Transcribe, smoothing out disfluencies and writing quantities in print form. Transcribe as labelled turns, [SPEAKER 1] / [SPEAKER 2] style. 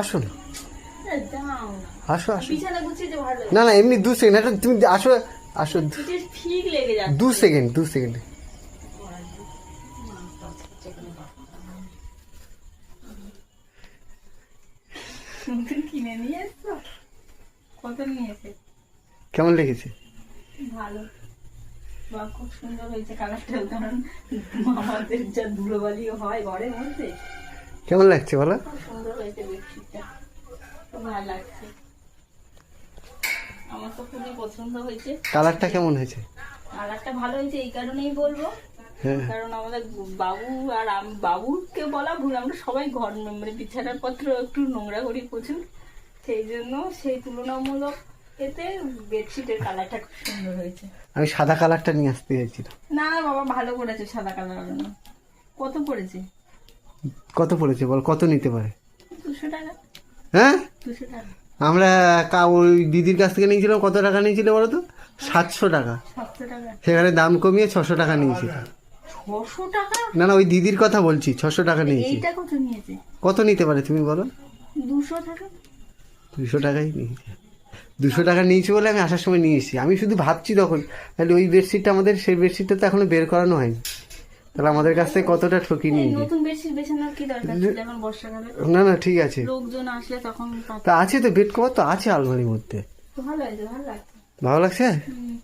[SPEAKER 1] আসো না,
[SPEAKER 2] যাও
[SPEAKER 1] আসো আসো।
[SPEAKER 2] বিছানা গুছিয়ে যে ভালো
[SPEAKER 1] না না, এমনি 2 সেকেন্ড, এটা তুমি আসো আসো।
[SPEAKER 2] ঠিক লেগে যাচ্ছে
[SPEAKER 1] 2 সেকেন্ড 2 সেকেন্ড।
[SPEAKER 2] নতুন কিনে নিয়ে এসছো? কত নিয়েছে?
[SPEAKER 1] কেমন লেগেছে?
[SPEAKER 2] ভালো বা খুব সুন্দর হয়েছে কালারটা, কারণ আমাদের যা ধুলোবালিও হয় ঘরের মধ্যে,
[SPEAKER 1] কেমন লাগছে বলো?
[SPEAKER 2] খুব সুন্দর হয়েছে বেডশিটটা, খুব ভালো লাগছে, আমার তো খুবই পছন্দ হয়েছে।
[SPEAKER 1] কালারটা কেমন হয়েছে?
[SPEAKER 2] কালারটা ভালো হয়েছে এই কারণেই বলবো,
[SPEAKER 1] হ্যাঁ,
[SPEAKER 2] কারণ আমাদের বাবু আর বাবুকে বলা ভুল, আমরা সবাই ঘর মানে বিছানার পত্র একটু নোংরা করি প্রচুর, সেই জন্য সেই তুলনামূলক এতে বেডশিটের কালারটা খুব সুন্দর হয়েছে।
[SPEAKER 1] আমি সাদা কালারটা নিয়ে আসতে চাইছিলাম।
[SPEAKER 2] না না বাবা, ভালো করেছে সাদা কালার। কত পড়েছে?
[SPEAKER 1] কত পড়েছে বল, কত নিতে পারে?
[SPEAKER 2] 200 টাকা।
[SPEAKER 1] হ্যাঁ,
[SPEAKER 2] 200 টাকা।
[SPEAKER 1] আমরা ওই দিদির কাছ থেকে নিয়েছিলাম, কত টাকা নিয়েছিল বলো তো? 700 টাকা।
[SPEAKER 2] 700 টাকা।
[SPEAKER 1] সেখানে দাম কমিয়ে 600 টাকা নিয়েছিল।
[SPEAKER 2] 600 টাকা?
[SPEAKER 1] না না, ওই দিদির কথা বলছি, 600 টাকা নিয়েছি।
[SPEAKER 2] এইটা কত নিয়েছে?
[SPEAKER 1] কত নিতে পারে তুমি বলো?
[SPEAKER 2] 200 টাকা।
[SPEAKER 1] 200 টাকাই নিয়েছে। 200 টাকা নিয়েছি বলে আমি আসার সময় নিয়ে এসেছি। আমি শুধু ভাবছি তখন, তাহলে ওই বেডশিটটা আমাদের, সেই বেডশিটটা তো এখনো বের করানো হয়নি, তাহলে আমাদের কাছ থেকে কতটা ঠকি নিয়ে গিয়ে।
[SPEAKER 2] নতুন বেডশিট বেছানোর কি দরকার ছিল এখন বর্ষাকালে?
[SPEAKER 1] না না, ঠিক আছে।
[SPEAKER 2] লোকজন আসলে তখন
[SPEAKER 1] তা আছে তো, বেড কভার তো আছে আলমারির মধ্যে।
[SPEAKER 2] ভালো হয়েছে, ভালো লাগছে।
[SPEAKER 1] ভালো লাগছে?
[SPEAKER 2] হুম।